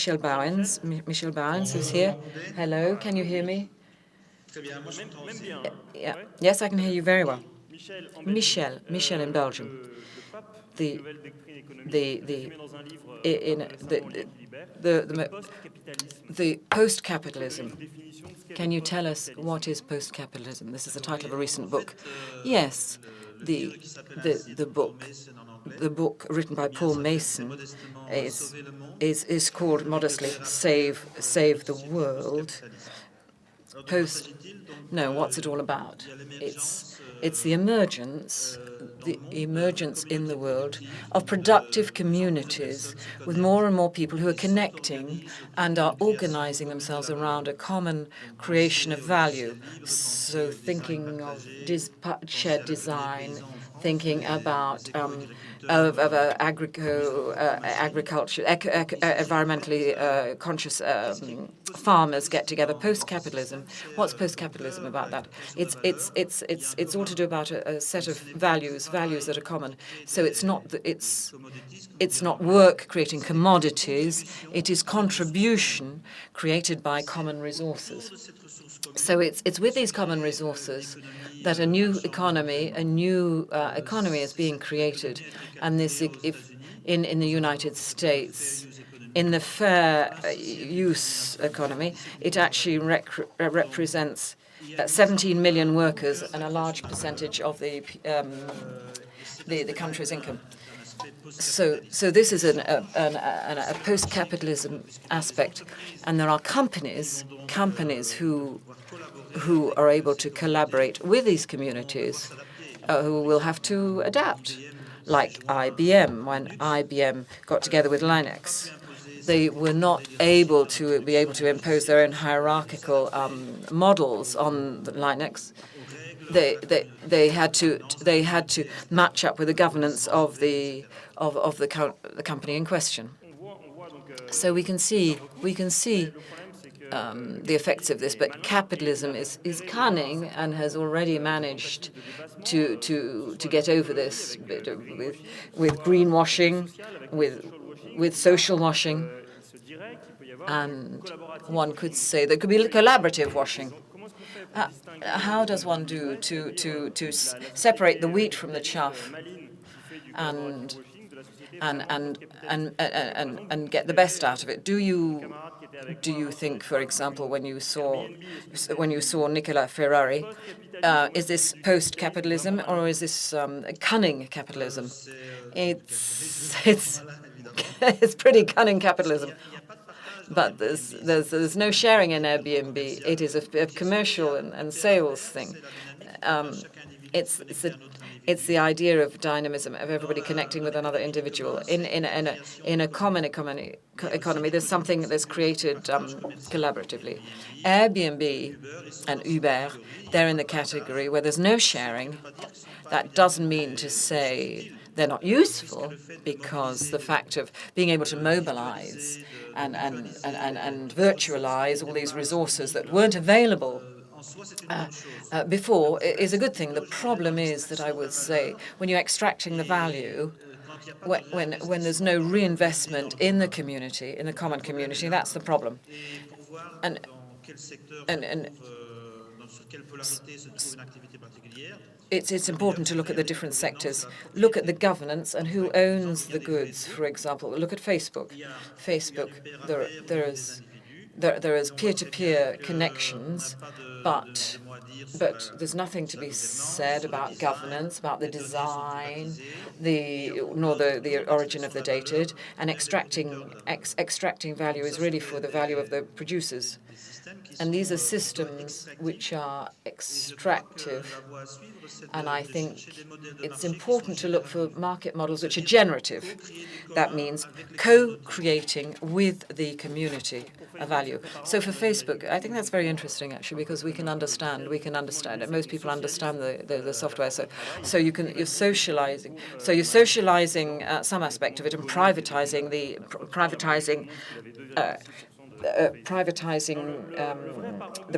Michel Bauwens. Michel Bauwens is here. Hello, can you hear me? Yeah. Yes, I can hear you very well. Michel in Belgium. The the post-capitalism. Can you tell us what is post-capitalism? This is the title of a recent book. Yes, the book written by Paul Mason is called modestly "Save the World." No, what's it all about? It's the emergence in the world of productive communities with more and more people who are connecting and are organizing themselves around a common creation of value. So thinking of shared design, thinking about agriculture, environmentally conscious farmers get together. Post-capitalism. What's post-capitalism about that? It's all to do about a set of values that are common. So it's not work creating commodities. It is contribution created by common resources. So it's with these common resources that a new economy is being created, and this in the United States. In the fair use economy, it actually represents 17 million workers and a large percentage of the country's income. So this is a post-capitalism aspect, and there are companies who are able to collaborate with these communities who will have to adapt, like IBM. When IBM got together with Linux, they were not able to impose their own hierarchical models on the Linux. They had to match up with the governance of the company in question. So we can see the effects of this, but capitalism is cunning and has already managed to get over this with greenwashing, with social washing, and one could say there could be collaborative washing. How does one do to separate the wheat from the chaff and get the best out of it? Do you think, for example, when you saw Nicola Ferrari, is this post-capitalism or is this cunning capitalism? It's pretty cunning capitalism. But there's no sharing in Airbnb. It is a commercial and sales thing. It's the idea of dynamism, of everybody connecting with another individual. In a common economy, there's something that's created collaboratively. Airbnb and Uber, they're in the category where there's no sharing. That doesn't mean to say they're not useful, because the fact of being able to mobilize and virtualize all these resources that weren't available before is a good thing. The problem is that, I would say, when you're extracting the value, when there's no reinvestment in the community, in the common community, that's the problem. And it's important to look at the different sectors. Look at the governance and who owns the goods. For example, look at Facebook. There is peer-to-peer connections, but there's nothing to be said about governance, about the design, nor the origin of the data. And extracting value is really for the value of the producers. And these are systems which are extractive. And I think it's important to look for market models which are generative. That means co-creating with the community a value. So for Facebook, I think that's very interesting, actually, because we can understand it. Most people understand the software. So you're socializing. So you're socializing some aspect of it and privatizing the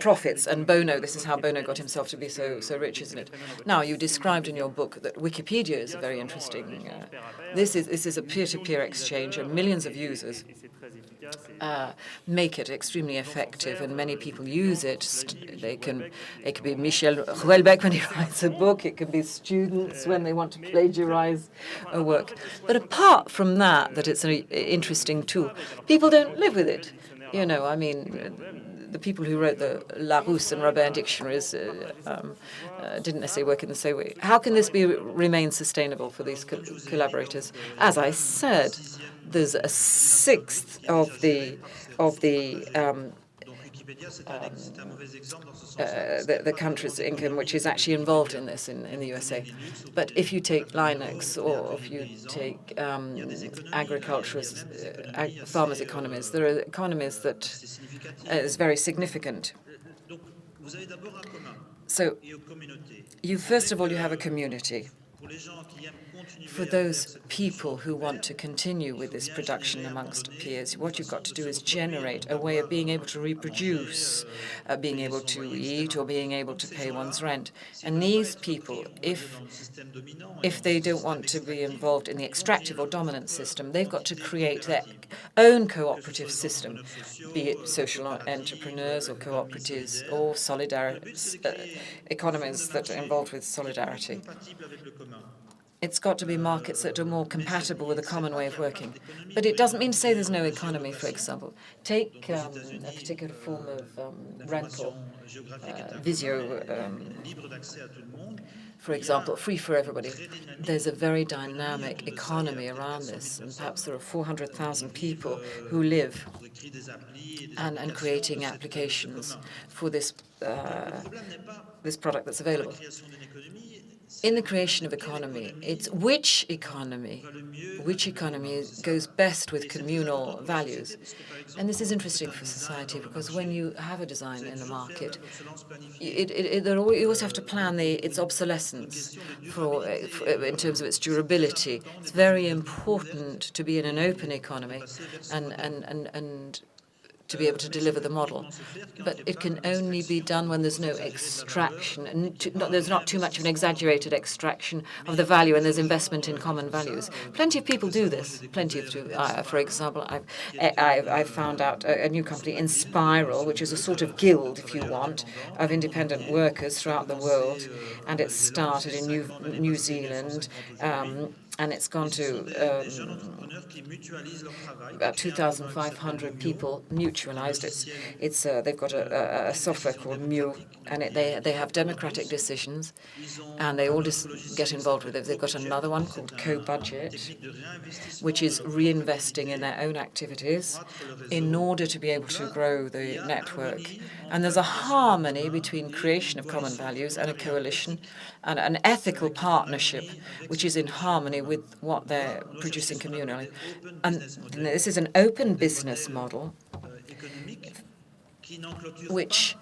profits. And Bono, this is how Bono got himself to be so rich, isn't it? Now, you described in your book that Wikipedia is a very interesting. This is a peer-to-peer exchange and millions of users. make it extremely effective, and many people use it. It can be Michel Bauwens when he writes a book. It can be students when they want to plagiarize a work. But apart from that it's an interesting tool, people don't live with it. I mean, the people who wrote the Larousse and Robert dictionaries didn't necessarily work in the same way. How can this remain sustainable for these collaborators? As I said, there's a sixth of the country's income which is actually involved in this in the USA. But if you take Linux or if you take agriculturist, farmers' economies, there are economies that is very significant. So first of all, you have a community. For those people who want to continue with this production amongst peers, what you've got to do is generate a way of being able to reproduce, being able to eat, or being able to pay one's rent. And these people, if they don't want to be involved in the extractive or dominant system, they've got to create their own cooperative system, be it social entrepreneurs or cooperatives or economies that are involved with solidarity. It's got to be markets that are more compatible with a common way of working. But it doesn't mean to say there's no economy, for example. Take a particular form of rental, Visio, for example, free for everybody. There's a very dynamic economy around this, and perhaps there are 400,000 people who live and creating applications for this product that's available. In the creation of economy, it's which economy goes best with communal values. And this is interesting for society because when you have a design in the market, you always have to plan its obsolescence in terms of its durability. It's very important to be in an open economy and to be able to deliver the model. But it can only be done when there's no extraction, and there's not too much of an exaggerated extraction of the value, and there's investment in common values. Plenty of people do this. For example, I've found out a new company, Inspiral, which is a sort of guild, if you want, of independent workers throughout the world, and it started in New Zealand. And it's gone to about 2,500 people mutualized. They've got a software called Mu, and they have democratic decisions, and they all just get involved with it. They've got another one called Co-Budget, which is reinvesting in their own activities in order to be able to grow the network. And there's a harmony between creation of common values and a coalition and an ethical partnership, which is in harmony with what they're producing communally. And this is an open business model which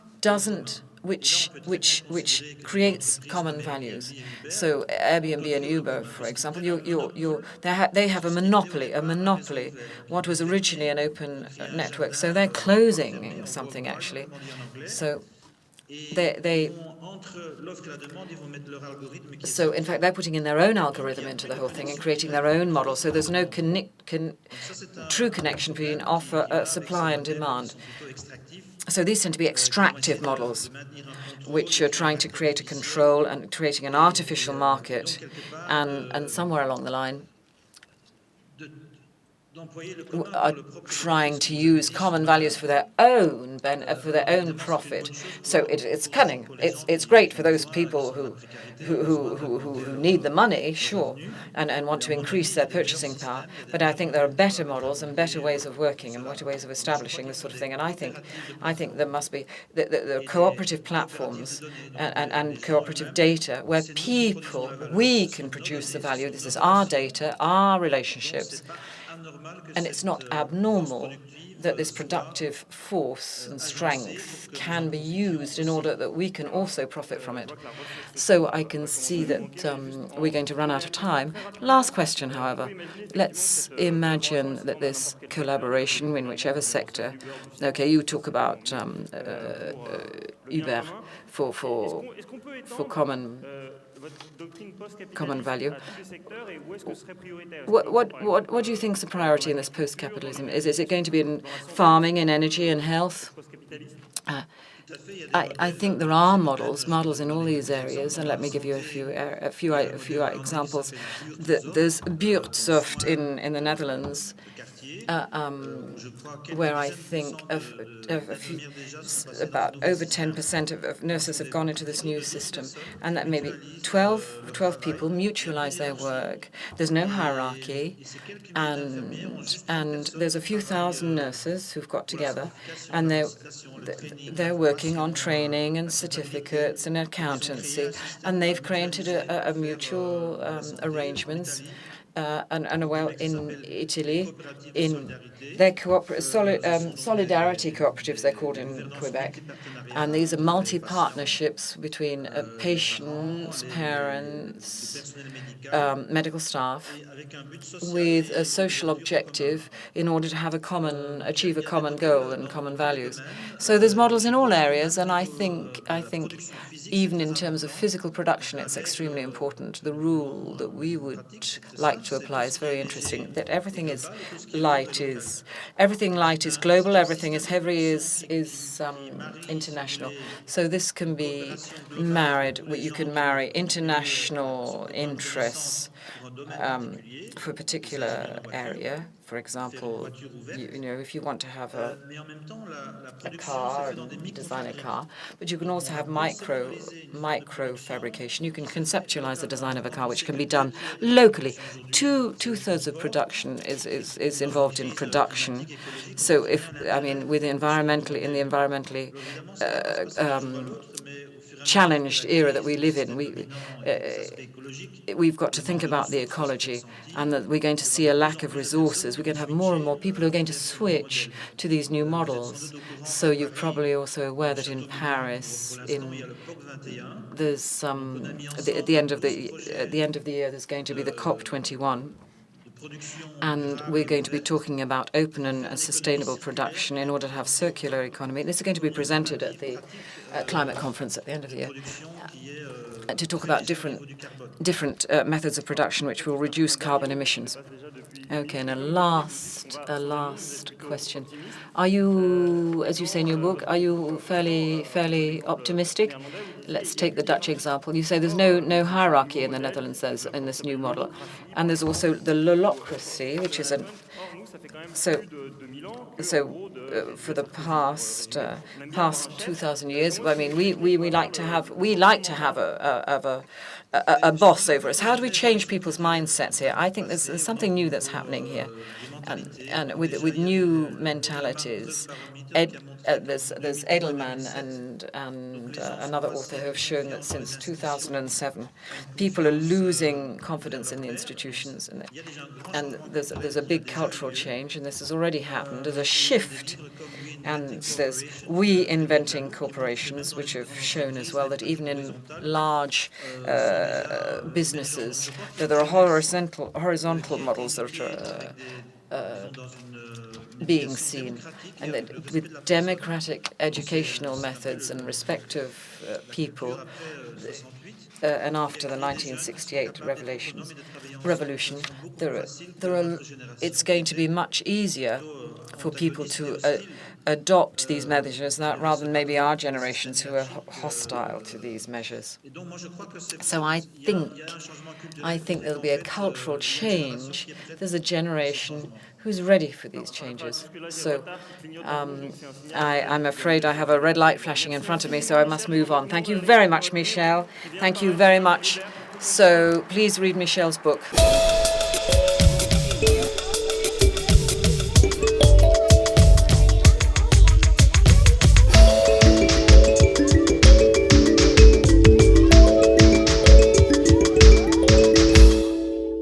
creates common values. So Airbnb and Uber, for example, they have a monopoly. What was originally an open network, so they're closing something actually. So So in fact, they're putting in their own algorithm into the whole thing and creating their own model. So there's no true connection between supply and demand. So these tend to be extractive models, which are trying to create a control and creating an artificial market, and somewhere along the line are trying to use common values for their own profit. So it's cunning. It's great for those people who need the money, sure, and want to increase their purchasing power. But I think there are better models and better ways of working and better ways of establishing this sort of thing. And I think there must be the cooperative platforms and cooperative data where we can produce the value. This is our data, our relationships. And it's not abnormal that this productive force and strength can be used in order that we can also profit from it. So I can see that we're going to run out of time. Last question, however. Let's imagine that this collaboration in whichever sector, okay, you talk about Uber for common value. What do you think is the priority in this post-capitalism? Is it going to be in farming, in energy, in health? I think there are models in all these areas, and let me give you a few examples. There's Buurtzorg in the Netherlands, where I think about over 10% of nurses have gone into this new system, and that maybe 12 people mutualize their work. There's no hierarchy, and there's a few thousand nurses who've got together, and they're working on training and certificates and accountancy, and they've created a mutual arrangements. And well, in Italy, in their solidarity cooperatives, they're called in Quebec, and these are multi-partnerships between patients, parents, medical staff, with a social objective in order to achieve a common goal and common values. So there's models in all areas, and I think even in terms of physical production, it's extremely important. The rule that we would like to apply is very interesting. That everything light is global. Everything is heavy is international. So this can be married. You can marry international interests for a particular area. For example, if you want to have a car and design a car, but you can also have micro fabrication. You can conceptualize the design of a car, which can be done locally. Two-thirds of production is involved in production. So with the environmentally challenged era that we live in, we've got to think about the ecology, and that we're going to see a lack of resources. We're going to have more and more people who are going to switch to these new models. So you're probably also aware that in Paris, there's at the end of the year, there's going to be the COP21. And we're going to be talking about open and sustainable production in order to have circular economy. This is going to be presented at the climate conference at the end of the year, to talk about different methods of production which will reduce carbon emissions. Okay, and a last question. Are you, as you say in your book, are you fairly optimistic? Let's take the Dutch example. You say there's no hierarchy in the Netherlands in this new model, and there's also the lolocracy, which is for the past 2,000 years. I mean, we like to have a boss over us. How do we change people's mindsets here? I think there's something new that's happening here, and with new mentalities. There's Edelman and another author who have shown that since 2007, people are losing confidence in the institutions, and there's a big cultural change, and this has already happened. There's a shift, and there's inventing corporations, which have shown as well that even in large businesses, that there are horizontal models that are being seen, and that with democratic educational methods and respect of people, and after the 1968 revolution, it's going to be much easier for people to adopt these measures rather than maybe our generations who are hostile to these measures. So I think there'll be a cultural change. There's a generation who's ready for these changes. So I'm afraid I have a red light flashing in front of me, so I must move on. Thank you very much, Michel. Thank you very much. So please read Michel's book.